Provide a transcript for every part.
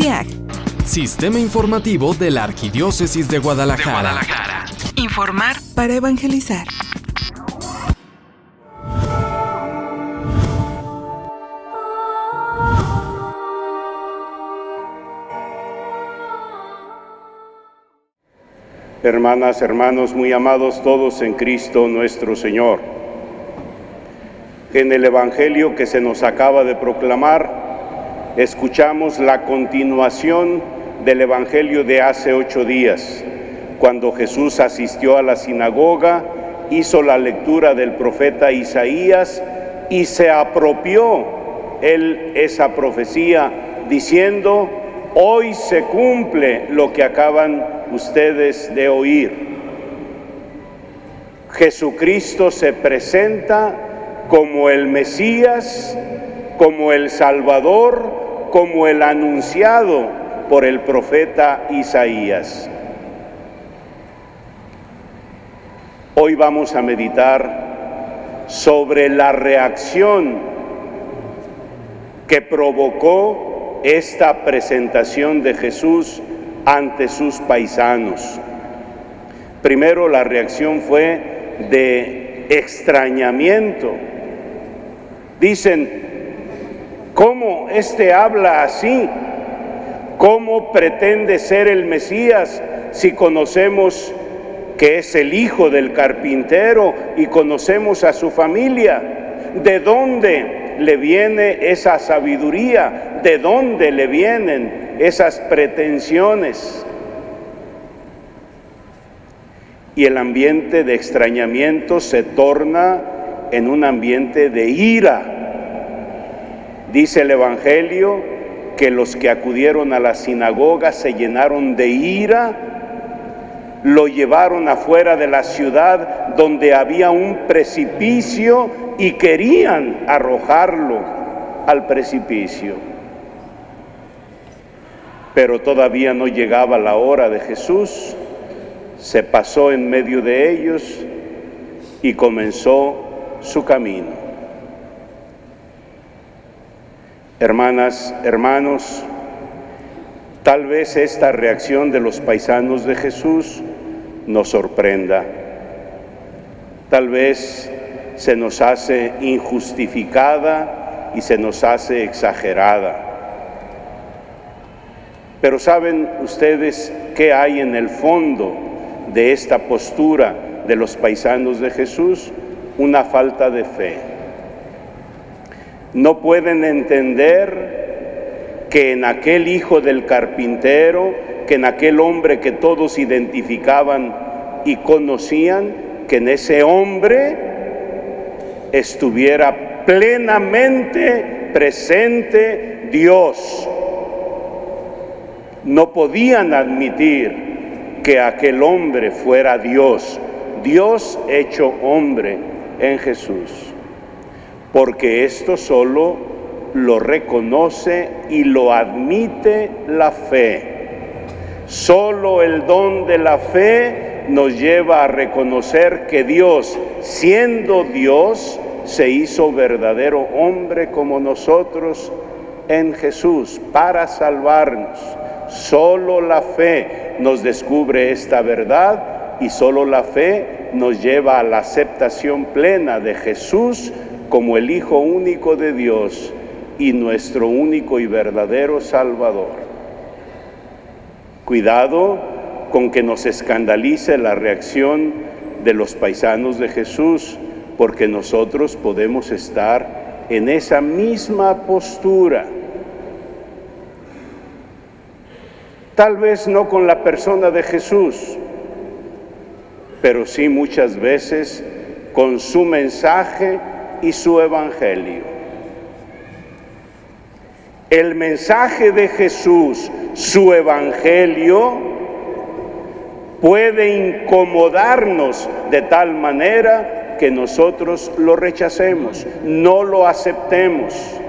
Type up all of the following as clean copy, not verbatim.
SIAG. Sistema Informativo de la Arquidiócesis de Guadalajara. Informar para evangelizar. Hermanas, hermanos, muy amados todos en Cristo nuestro Señor. En el Evangelio que se nos acaba de proclamar, escuchamos la continuación del Evangelio de hace 8 días, cuando Jesús asistió a la sinagoga, hizo la lectura del profeta Isaías y se apropió él esa profecía diciendo: hoy se cumple lo que acaban ustedes de oír. Jesucristo se presenta como el Mesías, como el Salvador, como el anunciado por el profeta Isaías. Hoy vamos a meditar sobre la reacción que provocó esta presentación de Jesús ante sus paisanos. Primero, la reacción fue de extrañamiento. Dicen: ¿cómo habla así? ¿Cómo pretende ser el Mesías si conocemos que es el hijo del carpintero y conocemos a su familia? ¿De dónde le viene esa sabiduría? ¿De dónde le vienen esas pretensiones? Y el ambiente de extrañamiento se torna en un ambiente de ira. Dice el Evangelio que los que acudieron a la sinagoga se llenaron de ira, lo llevaron afuera de la ciudad donde había un precipicio y querían arrojarlo al precipicio. Pero todavía no llegaba la hora de Jesús. Se pasó en medio de ellos y comenzó su camino. Hermanas, hermanos, tal vez esta reacción de los paisanos de Jesús nos sorprenda. Tal vez se nos hace injustificada y se nos hace exagerada. Pero ¿saben ustedes qué hay en el fondo de esta postura de los paisanos de Jesús? Una falta de fe. No pueden entender que en aquel hijo del carpintero, que en aquel hombre que todos identificaban y conocían, que en ese hombre estuviera plenamente presente Dios. No podían admitir que aquel hombre fuera Dios, Dios hecho hombre en Jesús, porque esto solo lo reconoce y lo admite la fe. Solo el don de la fe nos lleva a reconocer que Dios, siendo Dios, se hizo verdadero hombre como nosotros en Jesús para salvarnos. Solo la fe nos descubre esta verdad y solo la fe nos lleva a la aceptación plena de Jesús como el Hijo único de Dios y nuestro único y verdadero Salvador. Cuidado con que nos escandalice la reacción de los paisanos de Jesús, porque nosotros podemos estar en esa misma postura. Tal vez no con la persona de Jesús, pero sí muchas veces con su mensaje y su evangelio. El mensaje de Jesús, su evangelio, puede incomodarnos de tal manera que nosotros lo rechacemos, no lo aceptemos.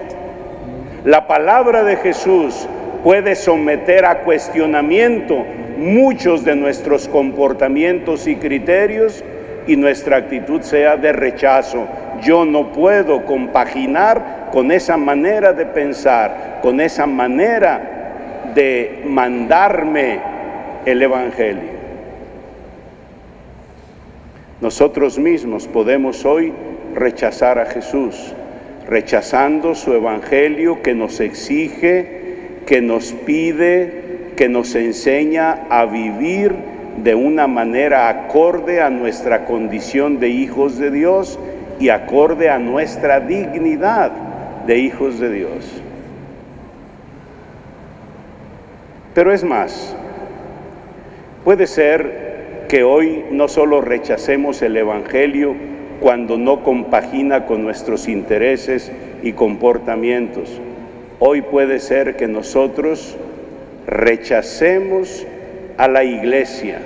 La palabra de Jesús puede someter a cuestionamiento muchos de nuestros comportamientos y criterios y nuestra actitud sea de rechazo. Yo no puedo compaginar con esa manera de pensar, con esa manera de mandarme el Evangelio. Nosotros mismos podemos hoy rechazar a Jesús, rechazando su Evangelio que nos exige, que nos pide, que nos enseña a vivir de una manera acorde a nuestra condición de hijos de Dios y acorde a nuestra dignidad de hijos de Dios. Pero es más, puede ser que hoy no solo rechacemos el Evangelio cuando no compagina con nuestros intereses y comportamientos. Hoy puede ser que nosotros rechacemos a la iglesia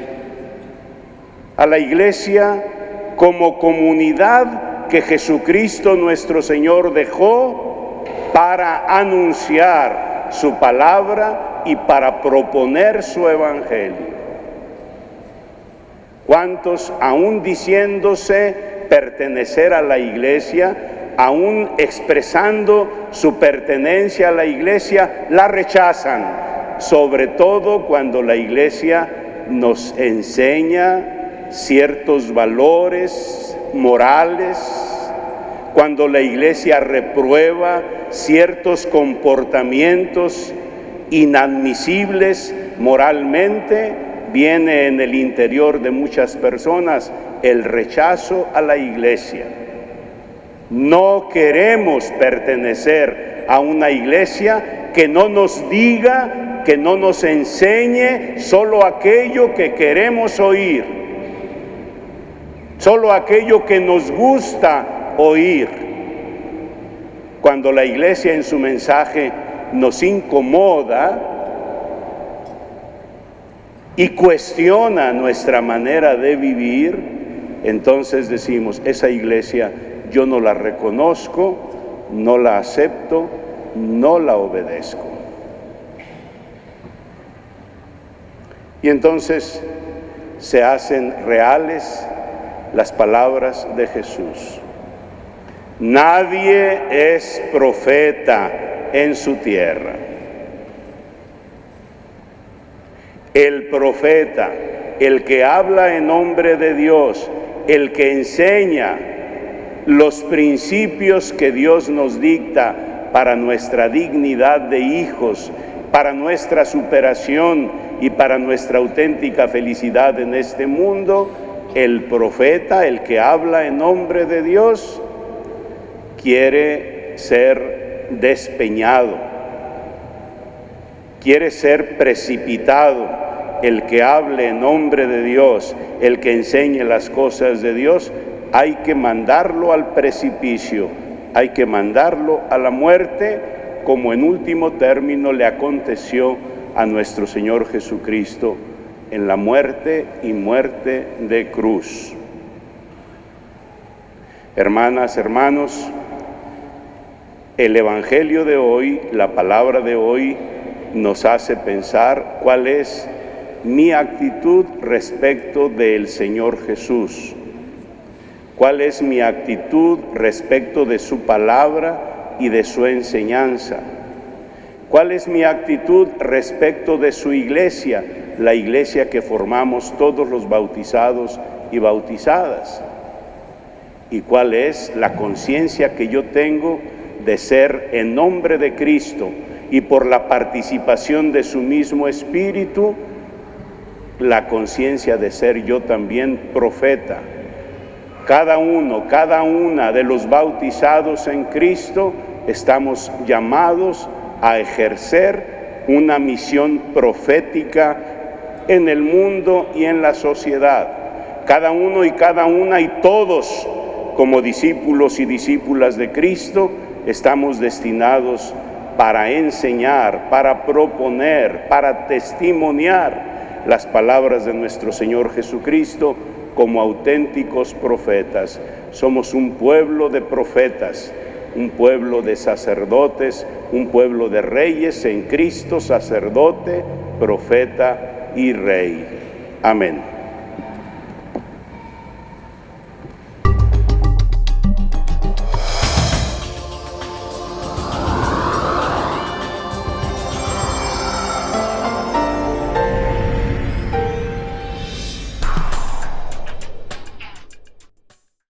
como comunidad que Jesucristo nuestro Señor dejó para anunciar su palabra y para proponer su Evangelio. ¿Cuántos, aún diciéndose pertenecer a la iglesia, aún expresando su pertenencia a la iglesia, la rechazan? Sobre todo cuando la iglesia nos enseña ciertos valores morales, cuando la iglesia reprueba ciertos comportamientos inadmisibles moralmente, viene en el interior de muchas personas el rechazo a la iglesia. No queremos pertenecer a una iglesia que no nos diga, que no nos enseñe solo aquello que queremos oír, solo aquello que nos gusta oír. Cuando la iglesia en su mensaje nos incomoda y cuestiona nuestra manera de vivir, entonces decimos, esa iglesia yo no la reconozco, no la acepto, no la obedezco. Y entonces se hacen reales las palabras de Jesús. Nadie es profeta en su tierra. El profeta, el que habla en nombre de Dios, el que enseña los principios que Dios nos dicta para nuestra dignidad de hijos, para nuestra superación y para nuestra auténtica felicidad en este mundo, el profeta, el que habla en nombre de Dios, quiere ser despeñado, quiere ser precipitado. El que hable en nombre de Dios, el que enseñe las cosas de Dios, hay que mandarlo al precipicio, hay que mandarlo a la muerte, como en último término le aconteció a nuestro Señor Jesucristo en la muerte y muerte de cruz. Hermanas, hermanos, el Evangelio de hoy, la palabra de hoy, nos hace pensar cuál es mi actitud respecto del Señor Jesús. ¿Cuál es mi actitud respecto de su palabra y de su enseñanza? ¿Cuál es mi actitud respecto de su iglesia, la iglesia que formamos todos los bautizados y bautizadas? ¿Y cuál es la conciencia que yo tengo de ser en nombre de Cristo y por la participación de su mismo Espíritu, la conciencia de ser yo también profeta? Cada uno, cada una de los bautizados en Cristo estamos llamados a ejercer una misión profética en el mundo y en la sociedad. Cada uno y cada una y todos, como discípulos y discípulas de Cristo, estamos destinados para enseñar, para proponer, para testimoniar las palabras de nuestro Señor Jesucristo como auténticos profetas. Somos un pueblo de profetas, un pueblo de sacerdotes, un pueblo de reyes en Cristo, sacerdote, profeta y rey. Amén.